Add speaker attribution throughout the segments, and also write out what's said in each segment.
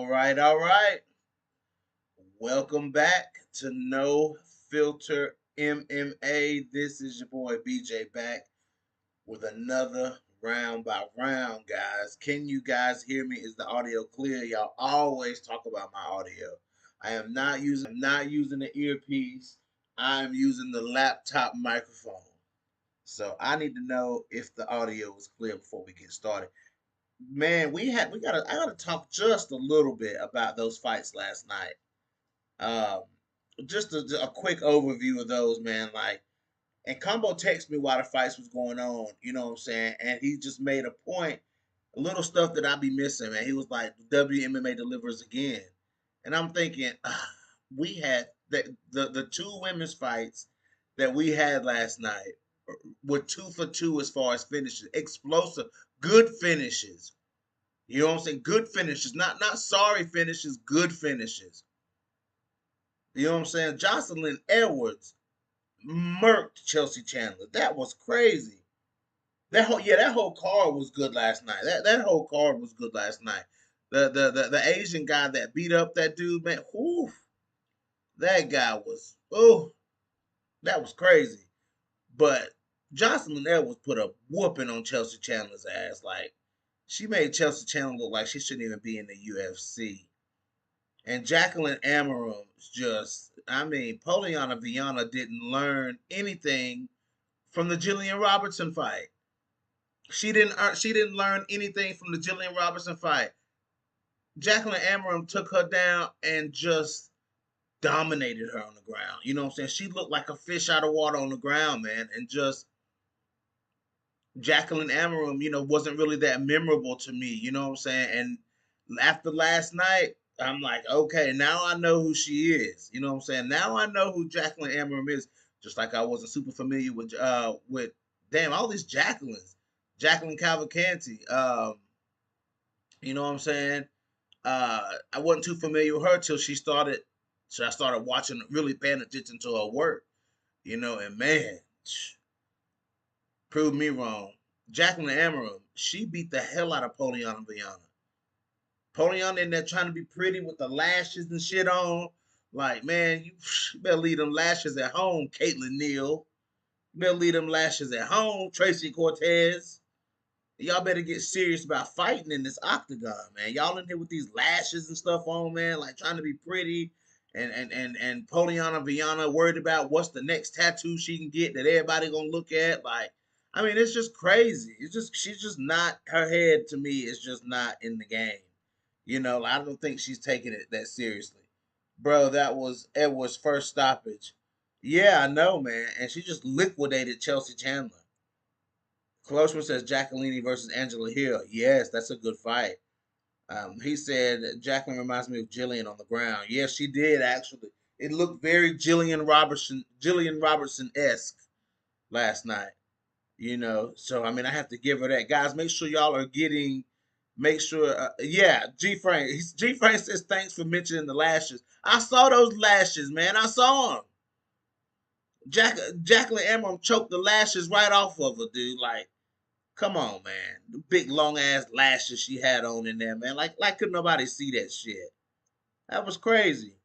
Speaker 1: All right. Welcome back to No Filter MMA. This is your boy BJ back with another round by round, guys. Can you guys hear me? Is the audio clear? Y'all always talk about my audio. I am not using the earpiece. I am using the laptop microphone. So I need to know if the audio is clear before we get started. Man, I gotta talk just a little bit about those fights last night. Um, just a quick overview of those, man. And Combo texted me while the fights was going on. You know what I'm saying? And he just made a point, a little stuff that I be missing, man. He was like, "WMMA delivers again," and I'm thinking, we had the two women's fights that we had last night were 2 for 2 as far as finishes, explosive, good finishes. You know what I'm saying? Good finishes, not sorry finishes, good finishes. You know what I'm saying? Jocelyn Edwards murked Chelsea Chandler. That was crazy. That whole card was good last night. That whole card was good last night. The Asian guy that beat up that dude, man, whew, that guy was that was crazy. But Jocelyn Edwards put a whooping on Chelsea Chandler's ass. Like she made Chelsea Chandler look like she shouldn't even be in the UFC. And Jacqueline Amorim's Poliana Viana didn't learn anything from the Jillian Robertson fight. She didn't learn anything from the Jillian Robertson fight. Jacqueline Amorim took her down and just dominated her on the ground. You know what I'm saying? She looked like a fish out of water on the ground, man. And just Jacqueline Amorim, wasn't really that memorable to me. You know what I'm saying? And after last night, I'm like, okay, now I know who she is. You know what I'm saying? Now I know who Jacqueline Amorim is. Just like I wasn't super familiar with damn all these Jacquelines, Jacqueline Cavalcanti. You know what I'm saying? I wasn't too familiar with her till she started. So I started watching, really paying attention to her work. And man, proved me wrong. Jacqueline Amorim, she beat the hell out of Poliana Viana. Poliana in there trying to be pretty with the lashes and shit on. Like, man, you better leave them lashes at home, Caitlin Neal. You better leave them lashes at home, Tracy Cortez. Y'all better get serious about fighting in this octagon, man. Y'all in here with these lashes and stuff on, man, like trying to be pretty. And Poliana Viana worried about what's the next tattoo she can get that everybody gonna look at. Like, I mean, it's just crazy. She's just not, her head to me is just not in the game. I don't think she's taking it that seriously. Bro, that was Edward's first stoppage. Yeah, I know, man. And she just liquidated Chelsea Chandler. Closeman says Jacqueline versus Angela Hill. Yes, that's a good fight. He said Jacqueline reminds me of Jillian on the ground. Yes, she did actually. It looked very Jillian Robertson esque last night. So I mean, I have to give her that. Guys, make sure y'all are getting. Make sure, yeah. G Frank says thanks for mentioning the lashes. I saw those lashes, man. I saw them. Jacqueline Amorim choked the lashes right off of her, dude. Like, come on, man. The big long ass lashes she had on in there, man. Like could nobody see that shit? That was crazy.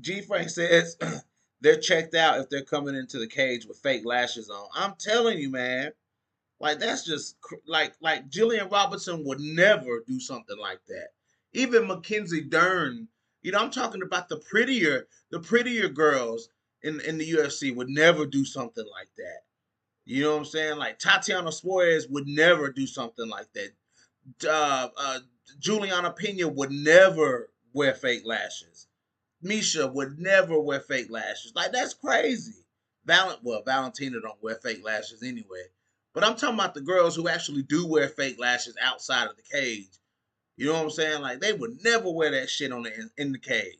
Speaker 1: G Frank says they're checked out if they're coming into the cage with fake lashes on. I'm telling you, man. Like that's just like Jillian Robertson would never do something like that. Even Mackenzie Dern, I'm talking about the prettier girls in the UFC would never do something like that. You know what I'm saying? Like Tatiana Suarez would never do something like that. Uh, uh, Juliana Pena would never wear fake lashes. Misha would never wear fake lashes. Like that's crazy. Valentina don't wear fake lashes anyway. But I'm talking about the girls who actually do wear fake lashes outside of the cage. You know what I'm saying? Like they would never wear that shit in the cage.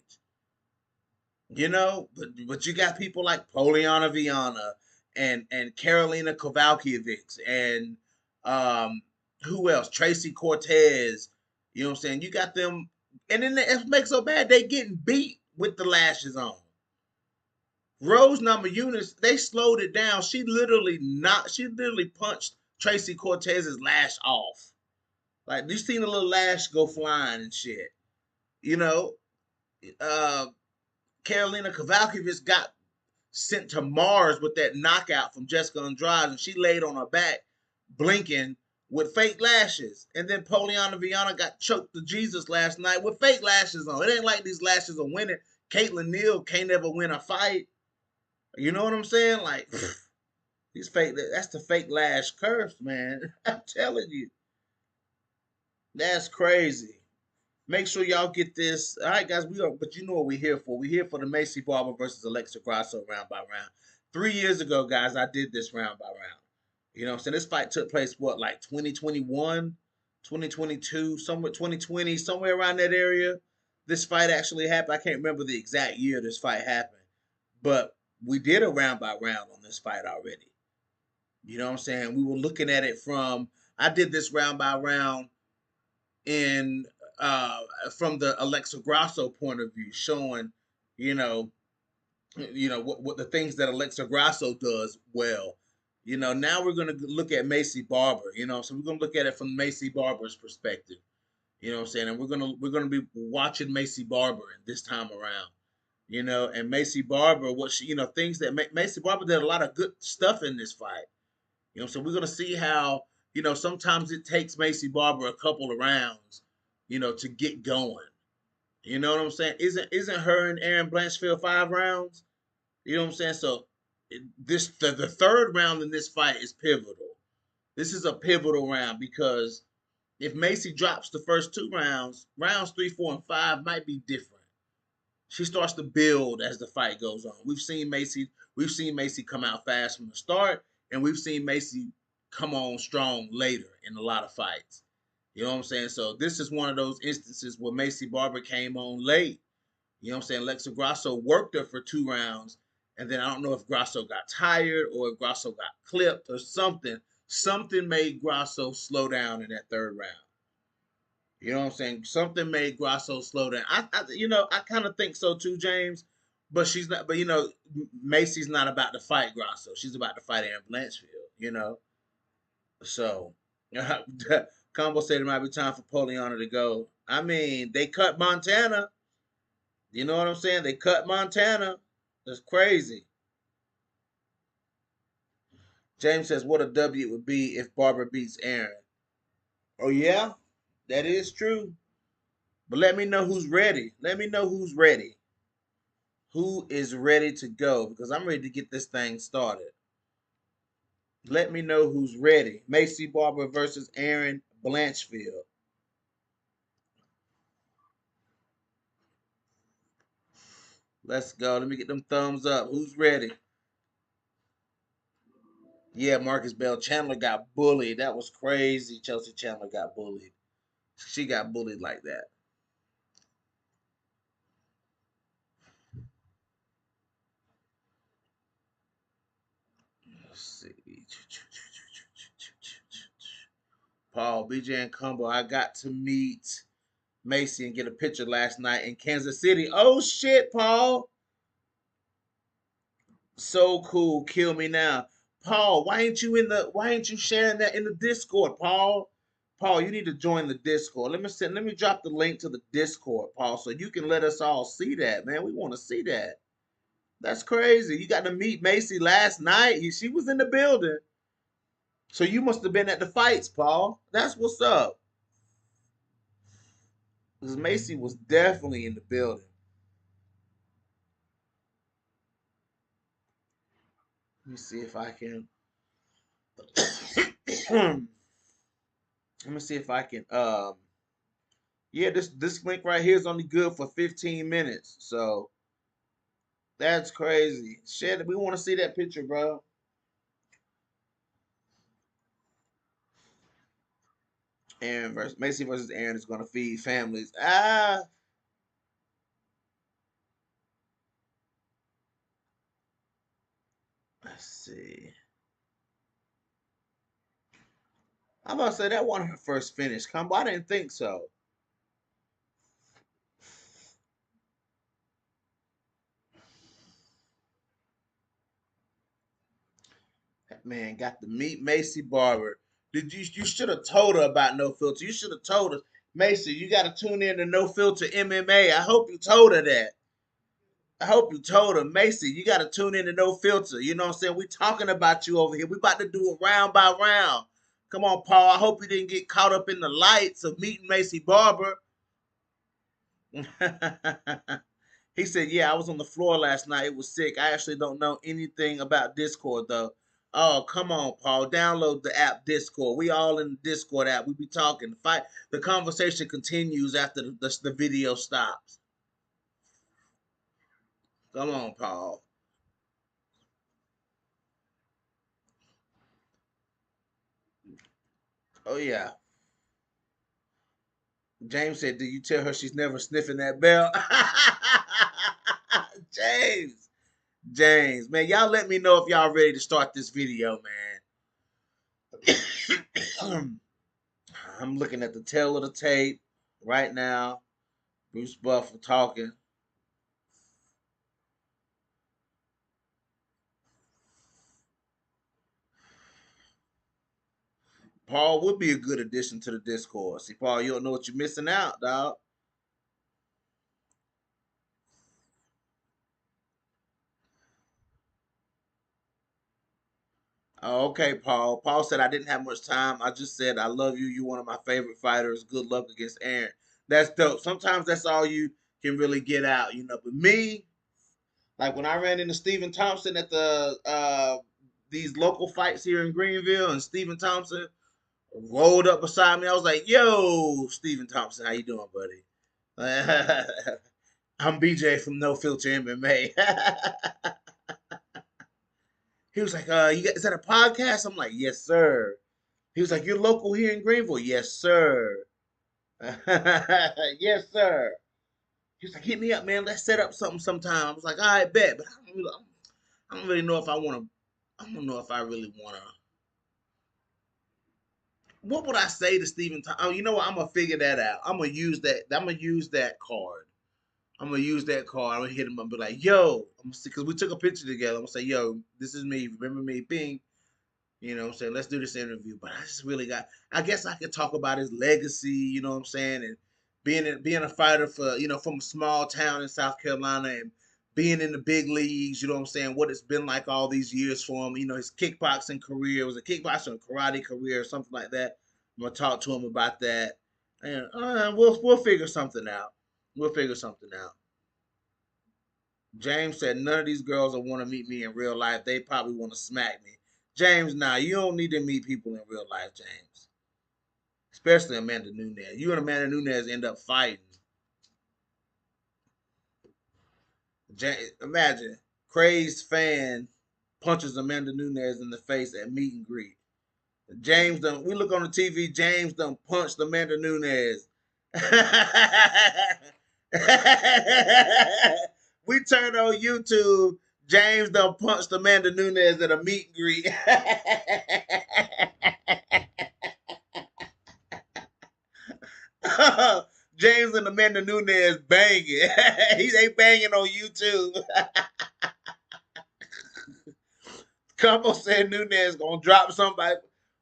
Speaker 1: But you got people like Poliana Viana and Carolina Kovalkiewicz and um who else? Tracy Cortez. You know what I'm saying? You got them, and then it makes so bad they getting beat with the lashes on. Rose Namajunas, they slowed it down. She literally punched Tracy Cortez's lash off. Like you seen a little lash go flying and shit. You know, uh, Carolina Kowalkiewicz got sent to Mars with that knockout from Jessica Andrade, and she laid on her back, blinking with fake lashes. And then Poliana Viana got choked to Jesus last night with fake lashes on. It ain't like these lashes are winning. Caitlin Neal can't ever win a fight. You know what I'm saying? Like these fake. That's the fake lash curse, man. I'm telling you, that's crazy. Make sure y'all get this. All right, guys, we are, but you know what we're here for. We're here for the Maycee Barber versus Alexa Grasso round by round. 3 years ago, guys, I did this round by round. You know what I'm saying? This fight took place, what, like 2021, 2022, somewhere 2020, somewhere around that area. This fight actually happened. I can't remember the exact year this fight happened, but we did a round by round on this fight already. You know what I'm saying? We were looking at it from, I did this round by round in uh from the Alexa Grasso point of view, showing, you know, what the things that Alexa Grasso does well. Now we're gonna look at Maycee Barber. So we're gonna look at it from Maycee Barber's perspective. You know what I'm saying? And we're gonna be watching Maycee Barber this time around. And Maycee Barber, what she, things that Maycee Barber did a lot of good stuff in this fight. So we're gonna see how, sometimes it takes Maycee Barber a couple of rounds, to get going. You know what I'm saying? Isn't her and Aaron Blanchfield 5 rounds? You know what I'm saying? So the third round in this fight is pivotal. This is a pivotal round because if Maycee drops the first 2 rounds, rounds 3, 4, and 5 might be different. She starts to build as the fight goes on. We've seen Maycee come out fast from the start, and we've seen Maycee come on strong later in a lot of fights. You know what I'm saying? So this is one of those instances where Maycee Barber came on late. You know what I'm saying? Alexa Grasso worked her for 2 rounds, and then I don't know if Grasso got tired or if Grasso got clipped or something. Something made Grasso slow down in that third round. You know what I'm saying? Something made Grasso slow down. I kind of think so too, James. But she's not. But Macy's not about to fight Grasso. She's about to fight Aaron Blanchfield. So Combo said it might be time for Poliana to go. I mean, they cut Montana. You know what I'm saying? They cut Montana. That's crazy. James says, "What a W it would be if Barber beats Aaron." Oh yeah, that is true. But let me know who's ready. Let me know who's ready. Who is ready to go? Because I'm ready to get this thing started. Let me know who's ready. Maycee Barber versus Aaron Blanchfield. Let's go. Let me get them thumbs up. Who's ready? Yeah, Marcus Bell Chandler got bullied. That was crazy. Chelsea Chandler got bullied. She got bullied like that. Let's see. Paul, BJ, and Combo. I got to meet Maycee and get a picture last night in Kansas City. Oh shit, Paul. So cool. Kill me now. Paul, why ain't you sharing that in the Discord, Paul? Paul, you need to join the Discord. Let me drop the link to the Discord, Paul, so you can let us all see that, man. We want to see that. That's crazy. You got to meet Maycee last night. She was in the building. So you must have been at the fights, Paul. That's what's up. Because Maycee was definitely in the building. Let me see if I can. Let me see if I can. Yeah, this link right here is only good for 15 minutes. So that's crazy. Shit, we want to see that picture, bro. Aaron versus Maycee versus Aaron is gonna feed families. Let's see. I'm about to say that wasn't her first finish combo. I didn't think so. That man got to meet Maycee Barber. You should have told her about No Filter. You should have told us, Maycee, you got to tune in to No Filter MMA. I hope you told her that. I hope you told her, Maycee, you got to tune in to No Filter. You know what I'm saying? We talking about you over here. We about to do it round by round. Come on, Paul. I hope you didn't get caught up in the lights of meeting Maycee Barber. He said, "Yeah, I was on the floor last night. It was sick. I actually don't know anything about Discord though." Oh, come on, Paul. Download the app Discord. We all in the Discord app. We be talking. Fight. The conversation continues after the video stops. Come on, Paul. Oh yeah. James said, "Do you tell her she's never sniffing that bell?" James, James, man, y'all let me know if y'all ready to start this video, man. I'm looking at the tail of the tape right now. Bruce Buffer talking. Paul would be a good addition to the Discord. See, Paul, you don't know what you're missing out, dog. Oh, okay, Paul. Paul said I didn't have much time. I just said I love you. You're one of my favorite fighters. Good luck against Aaron. That's dope. Sometimes that's all you can really get out, you know. But me, like when I ran into Stephen Thompson at the these local fights here in Greenville, and Stephen Thompson rolled up beside me, I was like, "Yo, Stephen Thompson, how you doing, buddy?" I'm BJ from No Filter MMA. He was like, is that a podcast?" I'm like, "Yes, sir." He was like, "You're local here in Greenville?" "Yes, sir." "Yes, sir." He was like, "Hit me up, man. Let's set up something sometime." I was like, "All right, bet." But I don't really know if I want to. I don't know if I really want to. What would I say to Stephen? Oh, you know what? I'm gonna figure that out. I'm gonna use that. I'm gonna use that card. I'm gonna use that card. I'm gonna hit him up and be like, "Yo," I'm because we took a picture together. I'm gonna say, "Yo, this is me. Remember me? Bing." You know what I'm saying? Let's do this interview. But I just really got, I guess I could talk about his legacy, you know what I'm saying? And being a fighter for, from a small town in South Carolina and being in the big leagues, you know what I'm saying? What it's been like all these years for him. His kickboxing career was a kickboxing or karate career or something like that. I'm gonna talk to him about that. And we'll figure something out. We'll figure something out. James said none of these girls will want to meet me in real life. They probably want to smack me. James, nah, you don't need to meet people in real life, James. Especially Amanda Nunes. You and Amanda Nunes end up fighting. Imagine, crazed fan punches Amanda Nunes in the face at meet and greet. James done. We look on the TV. James done punched Amanda Nunes. We turned on YouTube. James done punched Amanda Nunes at a meet and greet. James and Amanda Nunes banging. They banging on YouTube. Campbell said Nunes gonna drop somebody.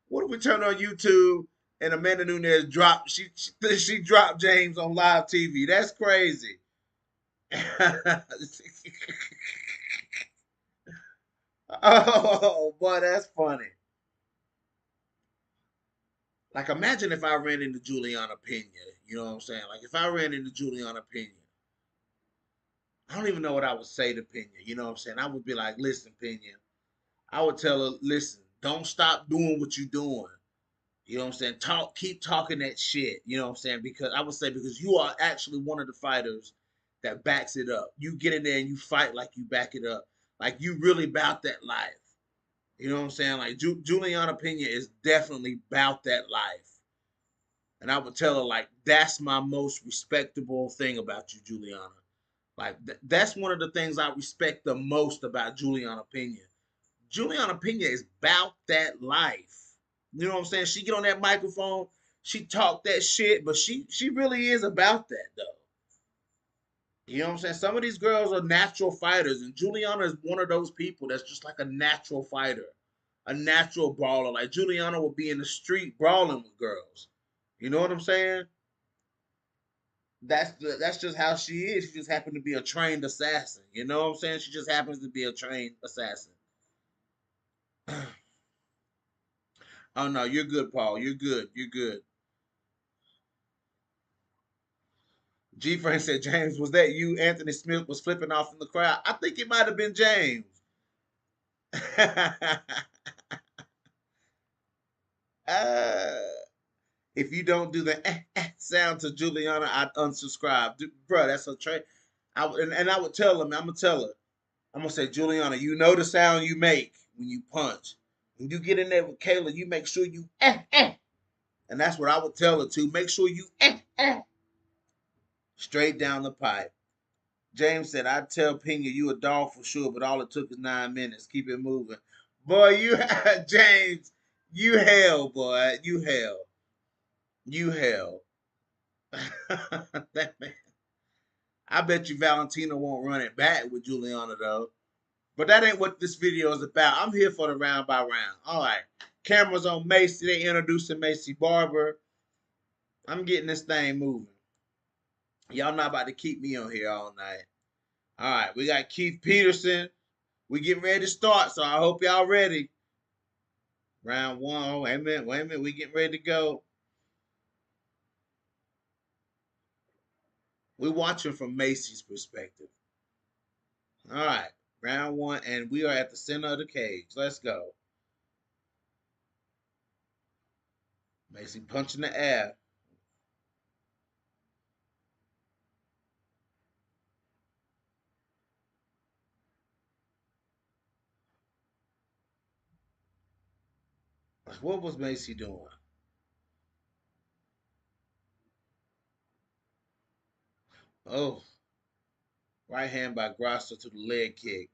Speaker 1: What if we turn on YouTube and Amanda Nunes dropped? She dropped James on live TV. That's crazy. Oh boy, that's funny. Like imagine if I ran into Juliana Pena. You know what I'm saying? Like if I ran into Juliana Pena, I don't even know what I would say to Pena. You know what I'm saying? I would be like, "Listen, Pena." I would tell her, "Listen, don't stop doing what you're doing. You know what I'm saying? Keep talking that shit." You know what I'm saying? Because I would say because you are actually one of the fighters that backs it up. You get in there and you fight like you back it up. Like you really about that life. You know what I'm saying? Like Juliana Pena is definitely about that life. And I would tell her like that's my most respectable thing about you, Juliana. Like that's one of the things I respect the most about Juliana Pena. Juliana Pena is about that life. You know what I'm saying? She get on that microphone, she talk that shit, but she really is about that though. You know what I'm saying? Some of these girls are natural fighters, and Juliana is one of those people that's just like a natural fighter. a natural brawler. Like Juliana would be in the street brawling with girls. You know what I'm saying? That's just how she is. She just happened to be a trained assassin. You know what I'm saying? She just happens to be a trained assassin. Oh no, you're good, Paul. You're good. You're good. G Frank said, James, was that you? Anthony Smith was flipping off in the crowd. I think it might have been James. uh, if you don't do the sound to Juliana, I'd unsubscribe. Bro, that's a trade. And I would tell him, I'm gonna tell her, I'm gonna say, Juliana, you know the sound you make when you punch. When you get in there with Kayla, you make sure you and that's what I would tell her too. Make sure you straight down the pipe. James said, I'd tell Pena you a dog for sure, but all it took is 9 minutes. Keep it moving. Boy, you James, you hell, boy. You hell. You hell. That man. I bet you Valentina won't run it back with Juliana though. But that ain't what this video is about. I'm here for the round by round. All right. Cameras on Maycee. They introducing Maycee Barber. I'm getting this thing moving. Y'all not about to keep me on here all night. All right. We got Keith Peterson. We getting ready to start, so I hope y'all ready. Round one. Oh, wait a minute. Wait a minute. We getting ready to go. We're watching from Maycee's perspective. All right. Round one, and we are at the center of the cage. Let's go. Maycee punching the air. What was Maycee doing? Oh, right hand by Grasso to the leg kick.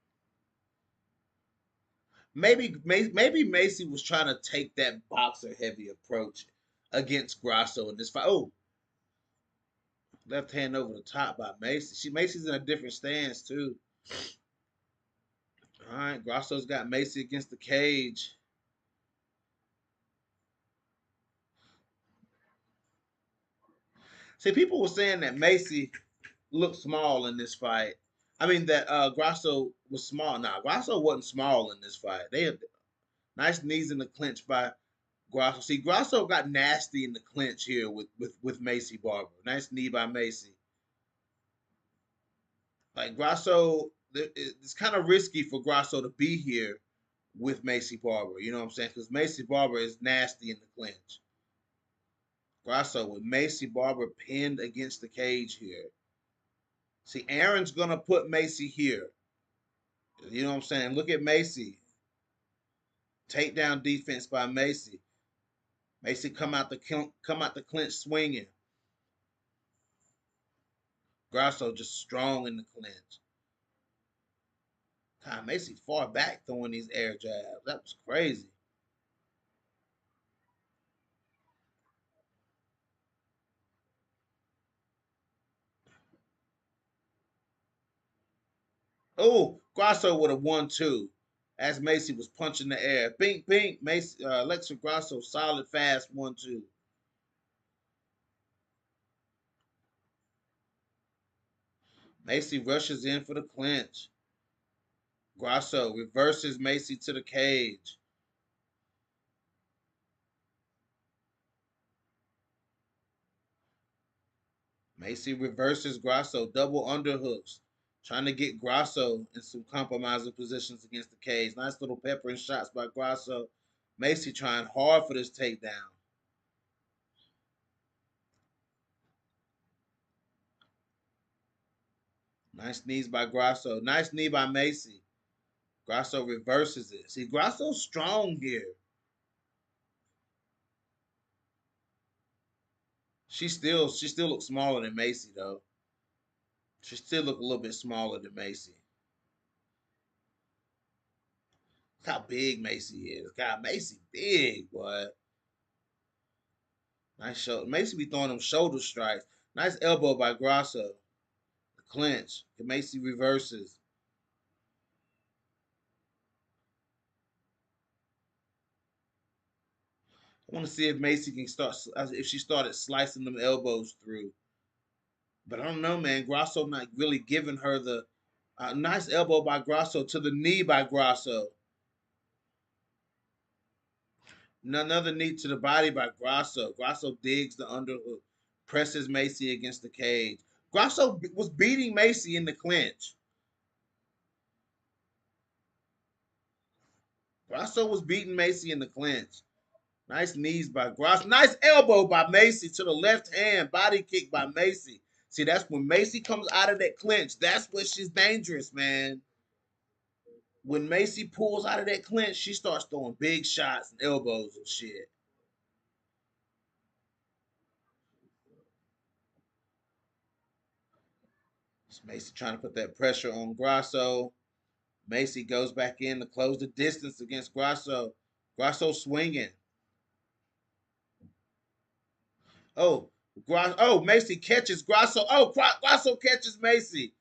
Speaker 1: Maybe Maycee was trying to take that boxer heavy approach against Grasso in this fight. Oh, left hand over the top by Maycee. Maycee's in a different stance too. All right, Grasso's got Maycee against the cage. See, people were saying that Maycee looked small in this fight. I mean that Grasso was small. Nah, Grasso wasn't small in this fight. They had nice knees in the clinch by Grasso. See, Grasso got nasty in the clinch here with Maycee Barber. Nice knee by Maycee. Like Grasso, it's kind of risky for Grasso to be here with Maycee Barber. You know what I'm saying? Because Maycee Barber is nasty in the clinch. Grasso with Maycee Barber pinned against the cage here. See, Aaron's gonna put Maycee here. You know what I'm saying? Look at Maycee. Takedown defense by Maycee. Maycee come out the clinch swinging. Grasso just strong in the clinch. God, Maycee far back throwing these air jabs. That was crazy. Oh, Grasso with a 1-2 as Maycee was punching the air. Bink, bink. Maycee, Alexa Grasso, solid, fast 1-2. Maycee rushes in for the clinch. Grasso reverses Maycee to the cage. Maycee reverses Grasso, double underhooks, trying to get Grasso in some compromising positions against the cage. Nice little peppering shots by Grasso. Maycee trying hard for this takedown. Nice knees by Grasso. Nice knee by Maycee. Grasso reverses it. See, Grasso's strong here. She still looks smaller than Maycee though. She still look a little bit smaller than Maycee. Look how big Maycee is. God, Maycee big, boy. Nice shoulder. Maycee be throwing them shoulder strikes. Nice elbow by Grasso. The clinch. Maycee reverses. I want to see if Maycee can start, if she started slicing them elbows through. But I don't know, man. Grasso not really giving her the nice elbow by Grasso to the knee by Grasso. Another knee to the body by Grasso. Grasso digs the underhook, presses Maycee against the cage. Grasso was beating Maycee in the clinch. Grasso was beating Maycee in the clinch. Nice knees by Grasso. Nice elbow by Maycee to the left hand. Body kick by Maycee. See, that's when Maycee comes out of that clinch. That's when she's dangerous, man. When Maycee pulls out of that clinch, she starts throwing big shots and elbows and shit. It's Maycee trying to put that pressure on Grasso. Maycee goes back in to close the distance against Grasso. Grasso swinging. Oh, Maycee catches Grasso. Oh, Grasso catches Maycee.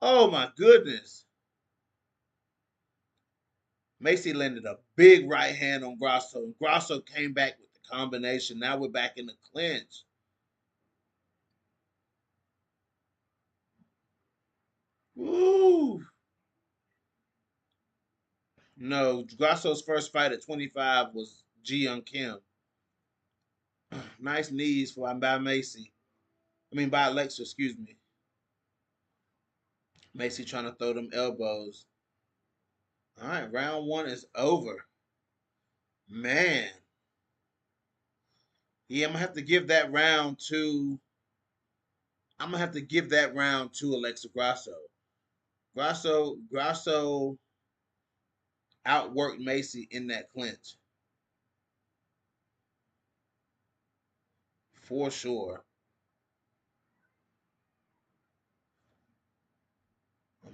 Speaker 1: Oh my goodness. Maycee landed a big right hand on Grasso, and Grasso came back with the combination. Now we're back in the clinch. Woo! No, Grasso's first fight at 25 was Ji Young Kim. Nice knees by Maycee. I mean, by Alexa, excuse me. Maycee trying to throw them elbows. All right, round one is over. Man. Yeah, I'm gonna have to give that round to. I'm gonna have to give that round to Alexa Grasso. Grasso outworked Maycee in that clinch for sure.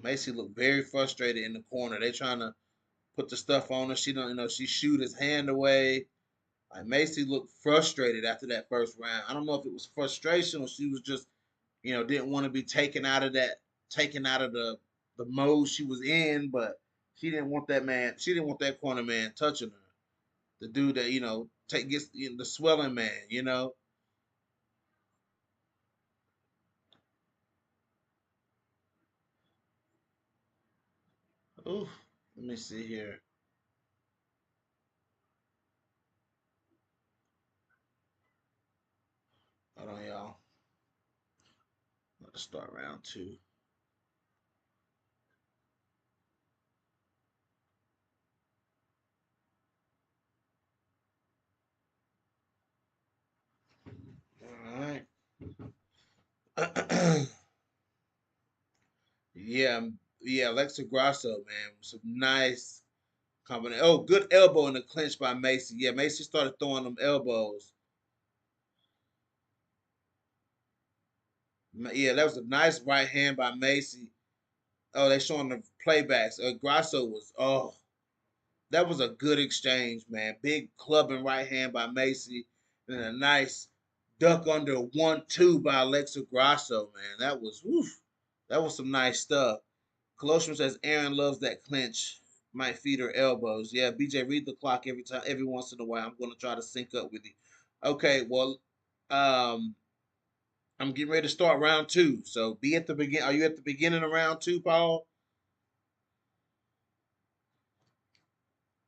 Speaker 1: Maycee looked very frustrated in the corner. They trying to put the stuff on her. She don't, she shoot his hand away. Like Maycee looked frustrated after that first round. I don't know if it was frustration or she was just, didn't want to be taken out of the mode she was in, but she didn't want that man. She didn't want that corner man touching her. The dude that gets the swelling man. Ooh, let me see here. Hold on, y'all. Let's start round two. All right. Yeah, yeah, Alexa Grasso, man, some nice combination. Oh, good elbow in the clinch by Maycee. Yeah, Maycee started throwing them elbows. Yeah, that was a nice right hand by Maycee. Oh, they showing the playbacks. Grasso that was a good exchange, man. Big clubbing right hand by Maycee, and a nice duck under 1-2 by Alexa Grasso, man. That was some nice stuff. Colossus says Aaron loves that clinch. Might feed her elbows. Yeah, BJ, read the clock every once in a while. I'm gonna try to sync up with you. Okay, well, um, I'm getting ready to start round two. So be at the begin. Are you at the beginning of round two, Paul?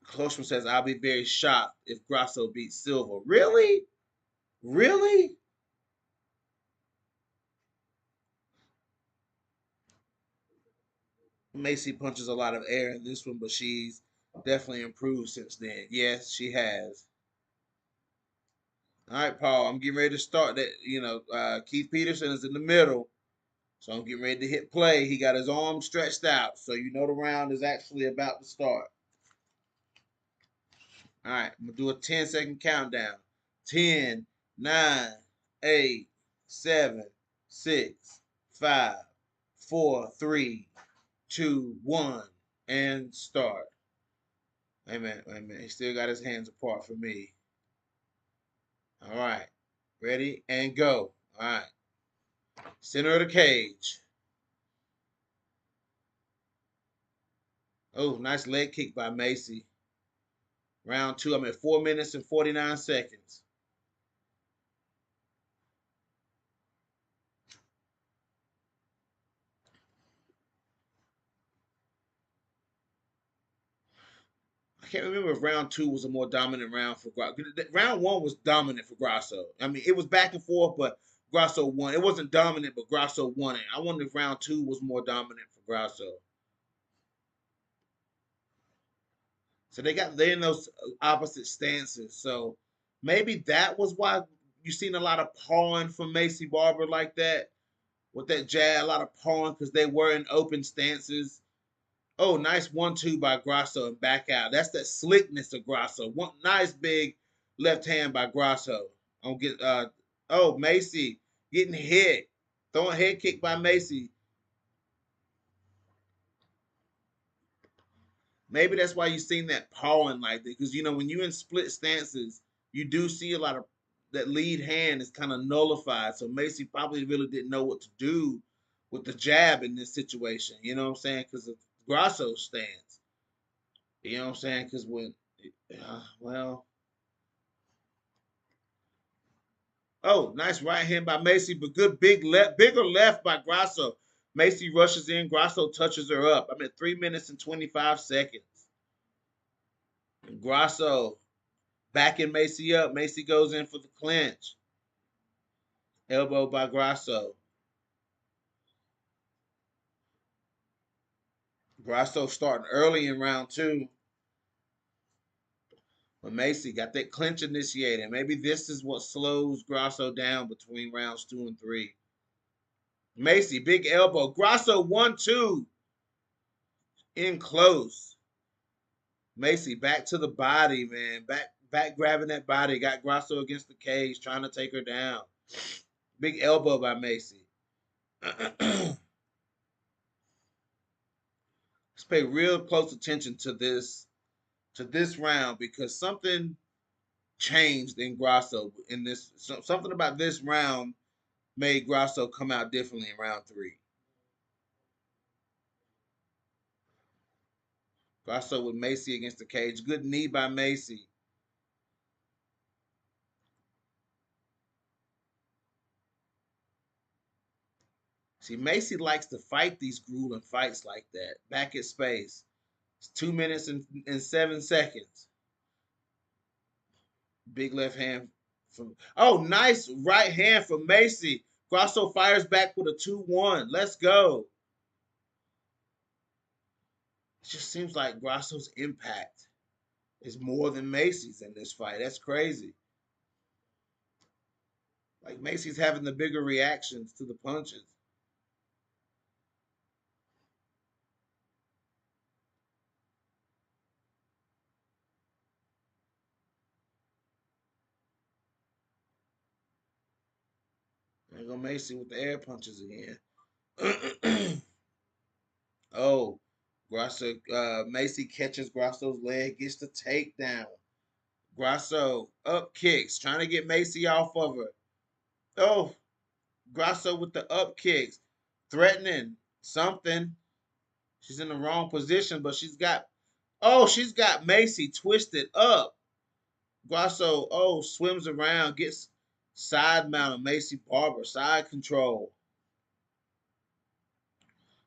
Speaker 1: Colossus says I'll be very shocked if Grasso beats Silva. Really? Really? Maycee punches a lot of air in this one, but she's definitely improved since then. Yes, she has. All right, Paul, I'm getting ready to start that. Keith Peterson is in the middle, so I'm getting ready to hit play. He got his arm stretched out, so the round is actually about to start. All right, I'm gonna do a 10-second countdown. 10, 9, 8, 7, 6, 5, 4, 3, 2, 1, and start. Wait a minute, wait a minute. He still got his hands apart from me. All right, ready and go. All right, center of the cage. Oh, nice leg kick by Maycee. Round two, I'm at 4 minutes and 49 seconds. I can't remember if round two was a more dominant round for Grasso. Round one was dominant for Grasso. I mean, it was back and forth, but Grasso won. It wasn't dominant, but Grasso won it. I wonder if round two was more dominant for Grasso. So they're in those opposite stances. So maybe that was why you seen a lot of pawing from Maycee Barber like that with that jab, a lot of pawing because they were in open stances. Oh, nice 1-2 by Grasso and back out. That's that slickness of Grasso. One nice big left hand by Grasso. On get Maycee getting hit. Throwing head kick by Maycee. Maybe that's why you seen that pawing like that. Because when you're in split stances, you do see a lot of that lead hand is kind of nullified. So Maycee probably really didn't know what to do with the jab in this situation. You know what I'm saying? Because of Grasso's stance. You know what I'm saying? Because well, oh, nice right hand by Maycee, but good bigger left by Grasso. Maycee rushes in, Grasso touches her up. I'm at 3 minutes and 25 seconds. Grasso backing Maycee up. Maycee goes in for the clinch. Elbow by Grasso. Grasso starting early in round two. But Maycee got that clinch initiated. Maybe this is what slows Grasso down between rounds 2 and 3. Maycee, big elbow. Grasso 1-2. In close. Maycee back to the body, man. Back grabbing that body. Got Grasso against the cage, trying to take her down. Big elbow by Maycee. Let's pay real close attention to this round because something changed in Grasso in this. Something about this round made Grasso come out differently in round 3. Grasso with Maycee against the cage. Good knee by Maycee. See, Maycee likes to fight these grueling fights like that. Back at space. It's 2 minutes and 7 seconds. Big left hand from. Oh, nice right hand from Maycee. Grasso fires back with a 2-1. Let's go. It just seems like Grasso's impact is more than Maycee's in this fight. That's crazy. Like Maycee's having the bigger reactions to the punches. There go Maycee with the air punches again. Oh, Grasso, Maycee catches Grasso's leg, gets the takedown. Grasso up kicks, trying to get Maycee off of her. Oh, Grasso with the up kicks, threatening something. She's in the wrong position, but she's got Maycee twisted up. Grasso, swims around, gets side mount of Maycee Barber, side control.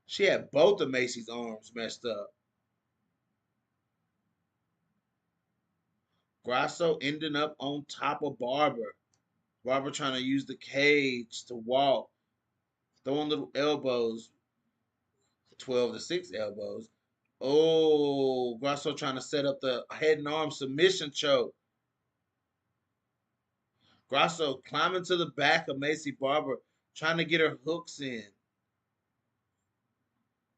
Speaker 1: She had both of Maycee's arms messed up. Grasso ending up on top of Barber. Barber trying to use the cage to walk, throwing little elbows, 12-6 elbows. Oh, Grasso trying to set up the head and arm submission choke. Grasso climbing to the back of Maycee Barber, trying to get her hooks in.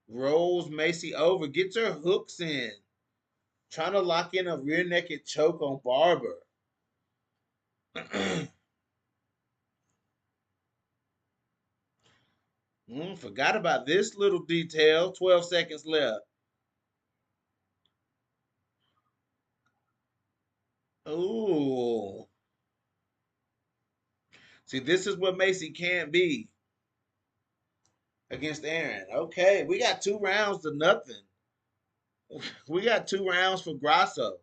Speaker 1: Rolls Maycee over, gets her hooks in. Trying to lock in a rear naked choke on Barber. Forgot about this little detail. 12 seconds left. Ooh. See, this is what Maycee can't be against Aaron. Okay, we got 2 rounds to nothing. We got 2 rounds for Grasso.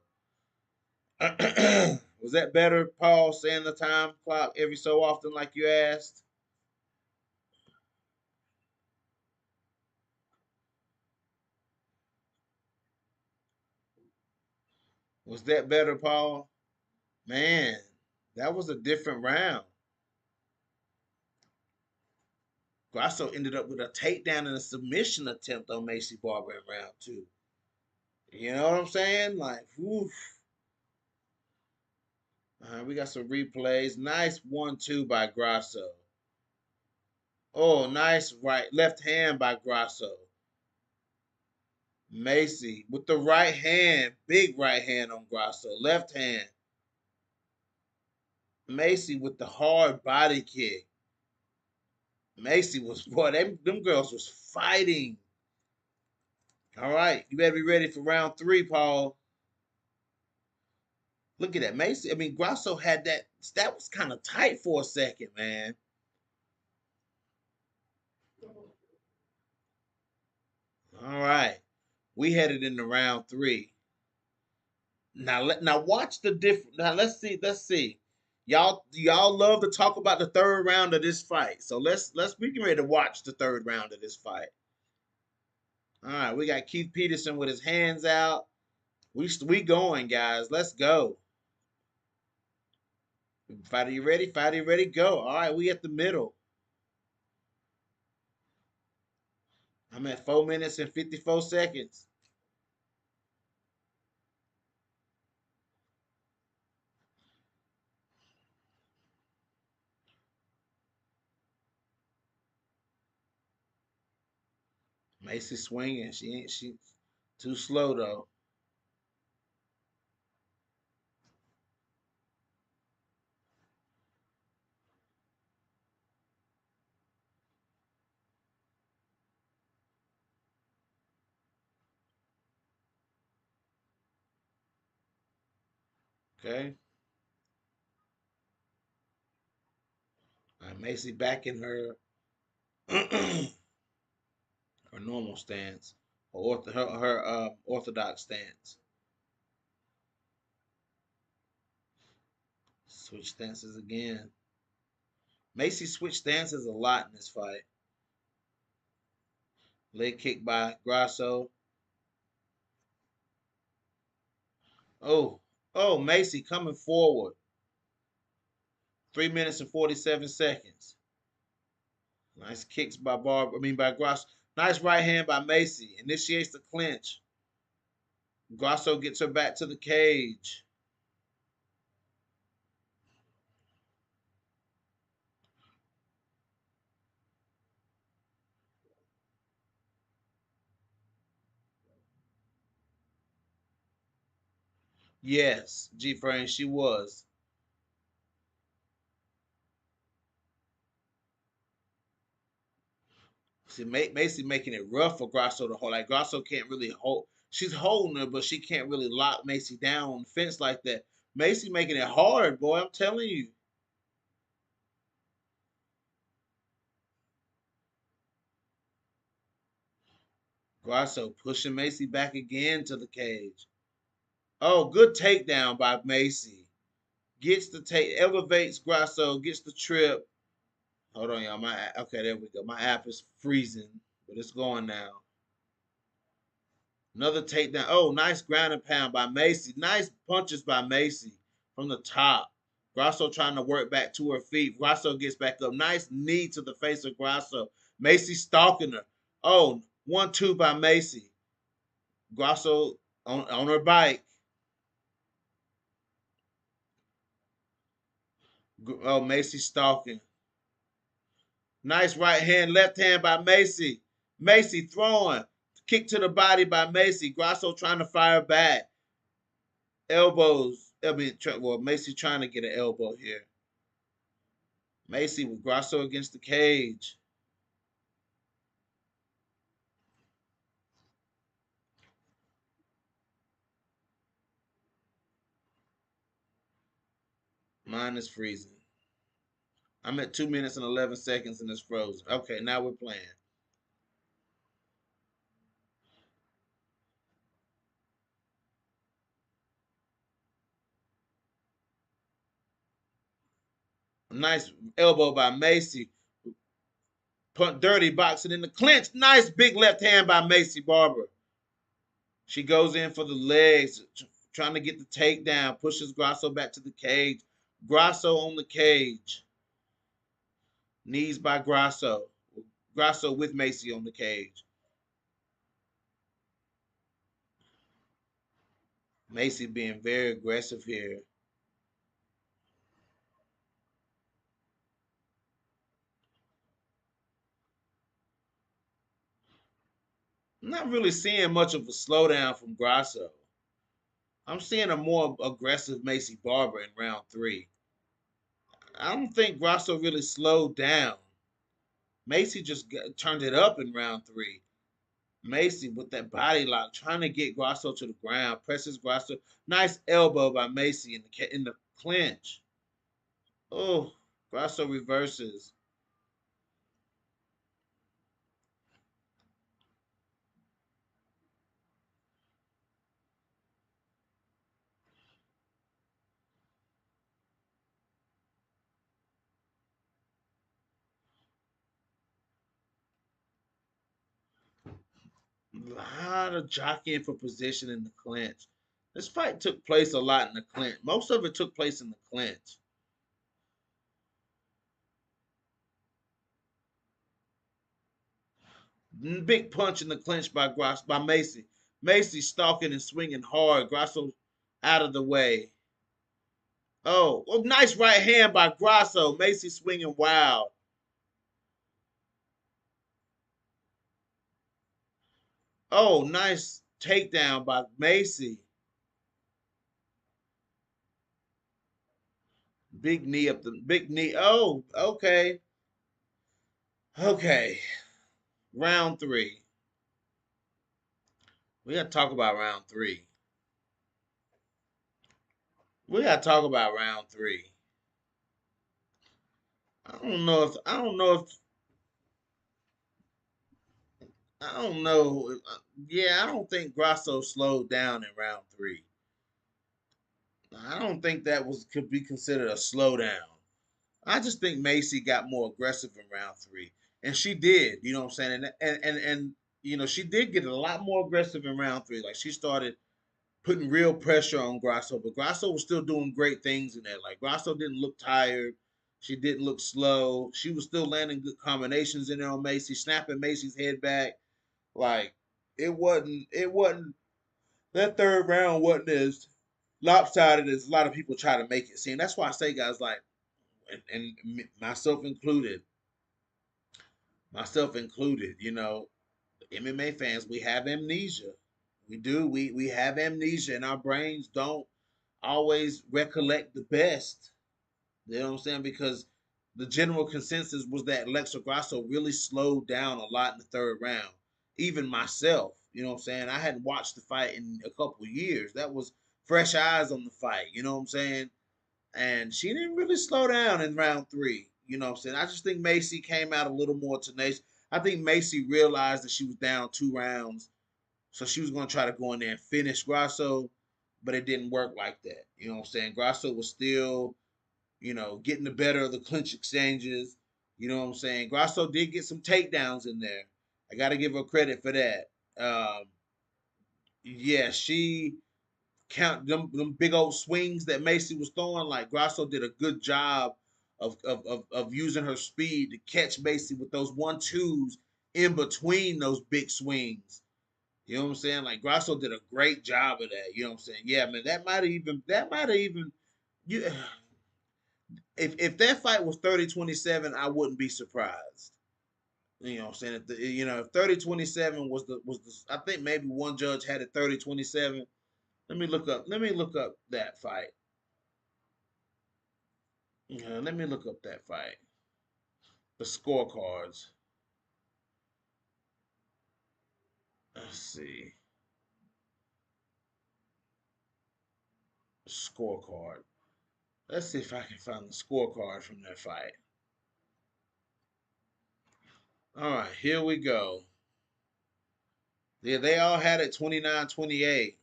Speaker 1: Was that better, Paul, saying the time clock every so often like you asked? Was that better, Paul? Man, that was a different round. Grasso ended up with a takedown and a submission attempt on Maycee Barber in round two. You know what I'm saying? Like, oof. We got some replays. Nice 1-2 by Grasso. Oh, nice left hand by Grasso. Maycee with the right hand, big right hand on Grasso. Left hand. Maycee with the hard body kick. Maycee was, boy, them girls was fighting. All right, you better be ready for round three, Paul. Look at that, Maycee. I mean, Grasso had that. That was kind of tight for a second, man. All right, we headed into round three. Now watch the difference. Now let's see. Y'all love to talk about the third round of this fight. So let's be ready to watch the third round of this fight. All right, we got Keith Peterson with his hands out. We going, guys. Let's go. Fighter, you ready? Fighter, you ready? Go. All right, we at the middle. I'm at 4 minutes and 54 seconds. Maycee swinging. She too slow though. Okay. All right, Maycee back in her her normal stance, her orthodox stance. Switch stances again. Maycee switched stances a lot in this fight. Leg kick by Grasso. Oh, Maycee coming forward. 3 minutes and 47 seconds. Nice kicks by by Grasso. Nice right hand by Maycee. Initiates the clinch. Grasso gets her back to the cage. Yes, G Frame, she was. See, Maycee making it rough for Grasso to hold. Like Grasso can't really hold. She's holding her, but she can't really lock Maycee down on the fence like that. Maycee making it hard, boy. I'm telling you. Grasso pushing Maycee back again to the cage. Oh, good takedown by Maycee. Gets the elevates Grasso, gets the trip. Hold on, y'all. Okay, there we go. My app is freezing, but it's going now. Another takedown. Oh, nice ground and pound by Maycee. Nice punches by Maycee from the top. Grasso trying to work back to her feet. Grasso gets back up. Nice knee to the face of Grasso. Maycee stalking her. Oh, 1-2 by Maycee. Grasso on her bike. Oh, Maycee stalking. Nice right hand, left hand by Maycee. Maycee throwing. Kick to the body by Maycee. Grasso trying to fire back. Elbows. Maycee trying to get an elbow here. Maycee with Grasso against the cage. Mine is freezing. I'm at 2 minutes and 11 seconds and it's frozen. Okay, now we're playing. Nice elbow by Maycee. Punt dirty boxing in the clinch. Nice big left hand by Maycee Barber. She goes in for the legs, trying to get the takedown. Pushes Grasso back to the cage. Grasso on the cage. Knees by Grasso. Grasso with Maycee on the cage. Maycee being very aggressive here. I'm not really seeing much of a slowdown from Grasso. I'm seeing a more aggressive Maycee Barber in round 3. I don't think Grasso really slowed down. Maycee just turned it up in round 3. Maycee with that body lock, trying to get Grasso to the ground, presses Grasso. Nice elbow by Maycee in the clinch. Oh, Grasso reverses. A lot of jockeying for position in the clinch. This fight took place a lot in the clinch. Most of it took place in the clinch. Big punch in the clinch by Maycee. Maycee stalking and swinging hard. Grasso out of the way. Oh, well, nice right hand by Grasso. Maycee swinging wild. Oh, nice takedown by Maycee. Big knee up the big knee. Oh, okay. Okay. Round 3. We gotta talk about round 3. We gotta talk about round 3. I don't know. Yeah, I don't think Grasso slowed down in round 3. I don't think that was could be considered a slowdown. I just think Maycee got more aggressive in round 3, and she did. You know what I'm saying? And she did get a lot more aggressive in round 3. Like she started putting real pressure on Grasso, but Grasso was still doing great things in there. Like Grasso didn't look tired. She didn't look slow. She was still landing good combinations in there on Maycee, snapping Maycee's head back. Like it wasn't that third round wasn't as lopsided as a lot of people try to make it seem. That's why I say, guys, like, and myself included, MMA fans, we have amnesia. We do. We have amnesia, and our brains don't always recollect the best. You know what I'm saying? Because the general consensus was that Alexa Grasso really slowed down a lot in the third round. Even myself, you know what I'm saying? I hadn't watched the fight in a couple of years. That was fresh eyes on the fight, you know what I'm saying? And she didn't really slow down in round 3. You know what I'm saying? I just think Maycee came out a little more tenacious. I think Maycee realized that she was down 2 rounds, so she was going to try to go in there and finish Grasso, but it didn't work like that. You know what I'm saying? Grasso was still, getting the better of the clinch exchanges. You know what I'm saying? Grasso did get some takedowns in there. I got to give her credit for that. Yeah, she count them big old swings that Maycee was throwing. Like Grasso did a good job of using her speed to catch Maycee with those 1-2s in between those big swings. You know what I'm saying? Like Grasso did a great job of that. You know what I'm saying? Yeah, man, that might have even you if that fight was 30-27, I wouldn't be surprised. You know what I'm saying? If 30-27 was the I think maybe one judge had it 30-27. Let me look up that fight. Let me look up that fight. The scorecards. Let's see. Scorecard. Let's see if I can find the scorecard from that fight. All right, here we go. Yeah, they all had it 29-28.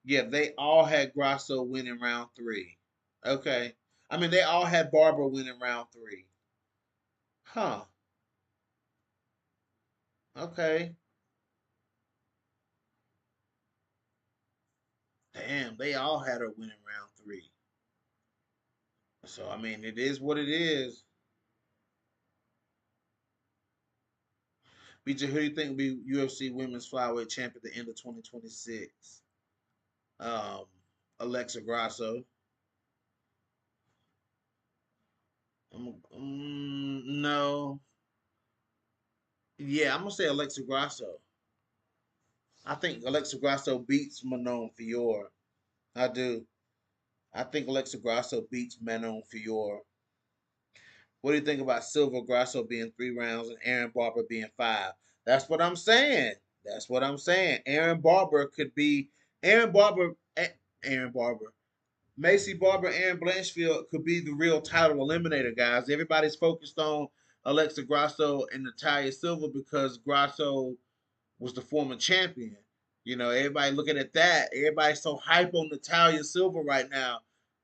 Speaker 1: Yeah, they all had Grasso winning round 3. Okay. I mean, they all had Barber winning round 3. Huh. Okay. Damn, they all had her winning round 3. So I mean, it is what it is. BJ, who do you think will be UFC Women's Flyweight Champion at the end of 2026? Um, Alexa Grasso. No. Yeah, I'm gonna say Alexa Grasso. I think Alexa Grasso beats Manon Fiore. I do. I think Alexa Grasso beats Manon Fiore. What do you think about Silva Grasso being 3 rounds and Aaron Barber being 5? That's what I'm saying. That's what I'm saying. Aaron Barber could be Aaron Barber. Aaron Barber. Maycee Barber, Aaron Blanchfield could be the real title eliminator, guys. Everybody's focused on Alexa Grasso and Natalia Silva because Grasso was the former champion. You know, everybody looking at that. Everybody's so hype on Natalia Silva right now.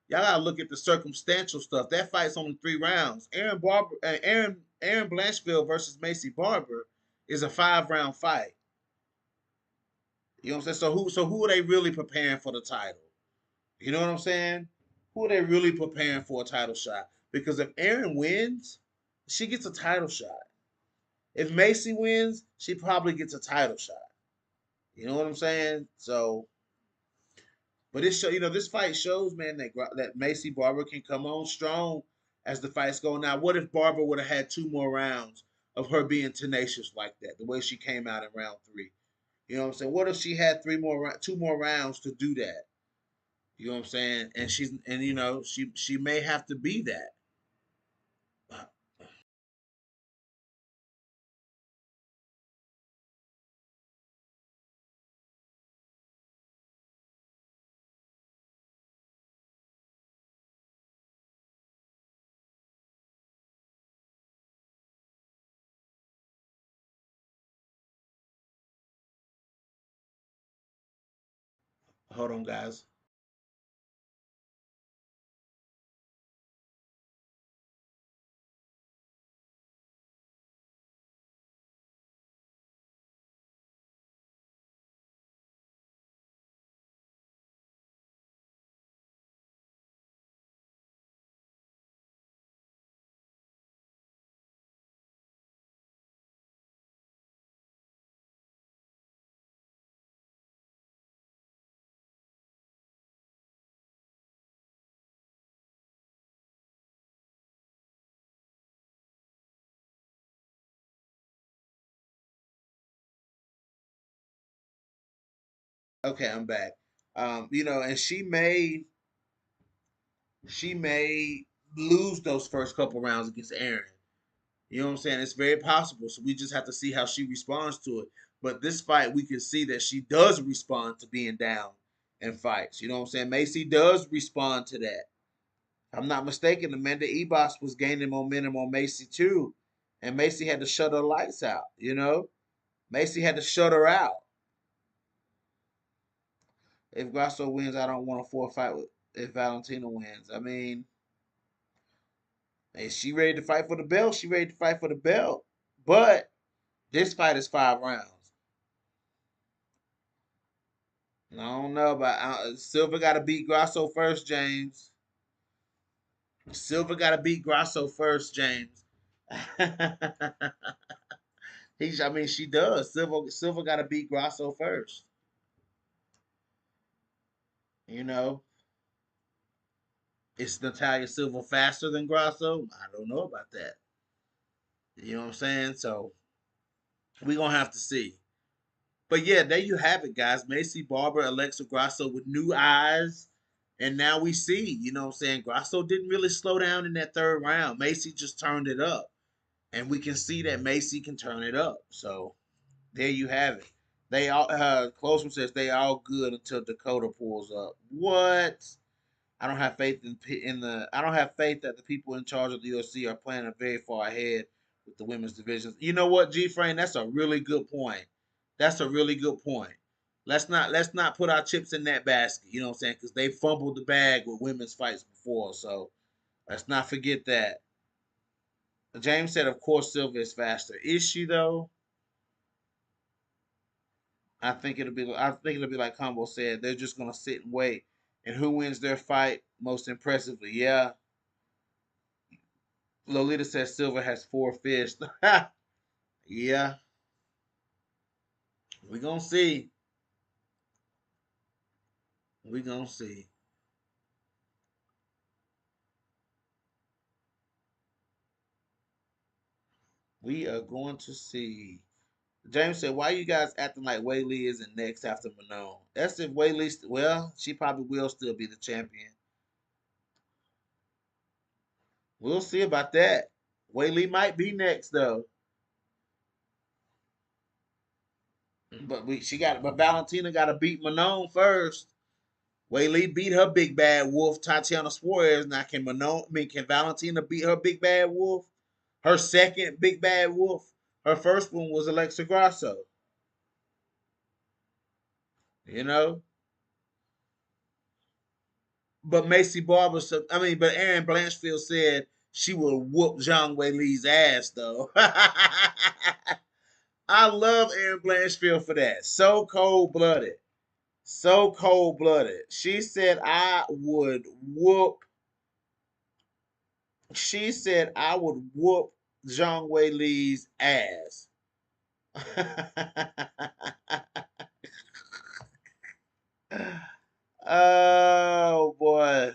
Speaker 1: Y'all gotta look at the circumstantial stuff. That fight's only 3 rounds. Aaron Blanchfield versus Maycee Barber is a 5 round fight. You know what I'm saying? So who are they really preparing for the title? You know what I'm saying? Who are they really preparing for a title shot? Because if Aaron wins, she gets a title shot. If Maycee wins, she probably gets a title shot. You know what I'm saying? So, but this fight shows, man, that Maycee Barber can come on strong as the fights go. Now, what if Barber would have had 2 more rounds of her being tenacious like that, the way she came out in round 3? You know what I'm saying? What if she had 2 more rounds to do that? You know what I'm saying? And she may have to be that. Hold on, guys. Okay, I'm back. And she may lose those first couple rounds against Aaron. You know what I'm saying? It's very possible. So we just have to see how she responds to it. But this fight, we can see that she does respond to being down in fights. You know what I'm saying? Maycee does respond to that. If I'm not mistaken, Amanda Ebos was gaining momentum on Maycee too. And Maycee had to shut her lights out, Maycee had to shut her out. If Grasso wins, I don't want a 4 fight with if Valentina wins. I mean, is she ready to fight for the belt? She ready to fight for the belt. But this fight is 5 rounds. I don't know about Silva. Got to beat Grasso first, James. Silva got to beat Grasso first, James. I mean, she does. Silva got to beat Grasso first. You know, is Natalia Silva faster than Grasso? I don't know about that. You know what I'm saying? So we're gonna have to see. But yeah, there you have it, guys. Maycee Barber, Alexa Grasso with new eyes. And now we see, you know what I'm saying? Grasso didn't really slow down in that 3rd round. Maycee just turned it up. And we can see that Maycee can turn it up. So there you have it. They all Closeman says they all good until Dakota pulls up. What? I don't have faith in the. I don't have faith that the people in charge of the UFC are planning very far ahead with the women's divisions. You know what, G Frame? That's a really good point. That's a really good point. Let's not put our chips in that basket. You know what I'm saying? Because they fumbled the bag with women's fights before. So Let's not forget that. James said, of course, Silva is faster. Is she though? I think it'll be like Combo said. They're just gonna sit and wait, and who wins their fight most impressively? Yeah, Lolita says Silva has 4 fists. Yeah, we gonna see. We gonna see. We are going to see. James said, "Why you guys acting like Wei Lee isn't next after Manon?" That's if Wei Lee. Well, she probably will still be the champion. We'll see about that. Wei Lee might be next though, but Valentina got to beat Manon first. Wei Lee beat her big bad wolf, Tatiana Suarez. Now can Valentina beat her big bad wolf? Her second big bad wolf. Her first one was Alexa Grasso. You know, but Maycee Barber. But Aaron Blanchfield said she will whoop Zhang Wei Li's ass though. I love Aaron Blanchfield for that. So cold blooded. So cold blooded. She said I would whoop. She said I would whoop Zhang Wei Li's ass. Oh boy.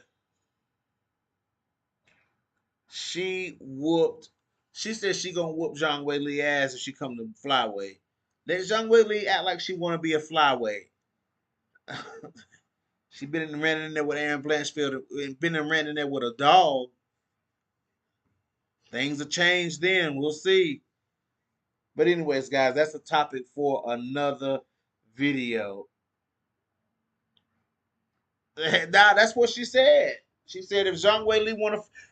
Speaker 1: She whooped. She said she gonna whoop Zhang Wei Li ass if she come to flyweight. Let Zhang Wei Li act like she wanna be a flyweight. She been in ran in there with Aaron Blanchfield and been in ran in there with a dog. Things have changed then. We'll see. But anyways, guys, that's a topic for another video. Nah, that's what she said. She said if Zhang Wei Li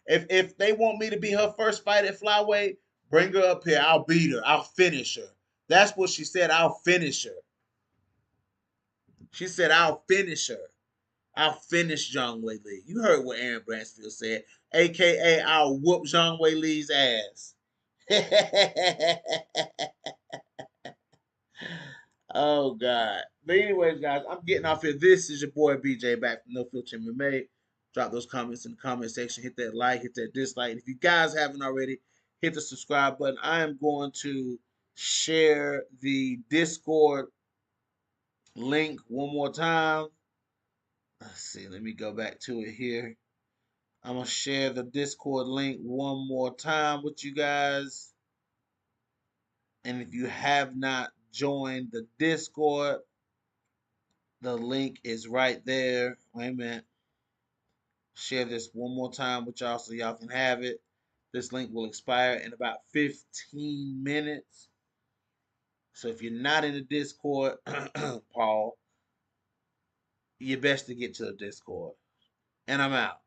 Speaker 1: if they want me to be her first fight at flyweight, bring her up here. I'll beat her. I'll finish her. That's what she said. I'll finish her. She said I'll finish her. I'll finish Zhang Wei Li. You heard what Aaron Bransfield said, aka I'll whoop Zhang Wei Li's ass. Oh God. But anyways, guys, I'm getting off here. This is your boy BJ back from No Filter MMA. Drop those comments in the comment section. Hit that like, hit that dislike. And if you guys haven't already, hit the subscribe button. I am going to share the Discord link one more time. Let's see. Let me go back to it here. I'm gonna share the Discord link one more time with you guys. And if you have not joined the Discord, the link is right there. Wait a minute. Share this one more time with y'all so y'all can have it. This link will expire in about 15 minutes. So if you're not in the Discord, Paul, you're best to get to the Discord. And I'm out.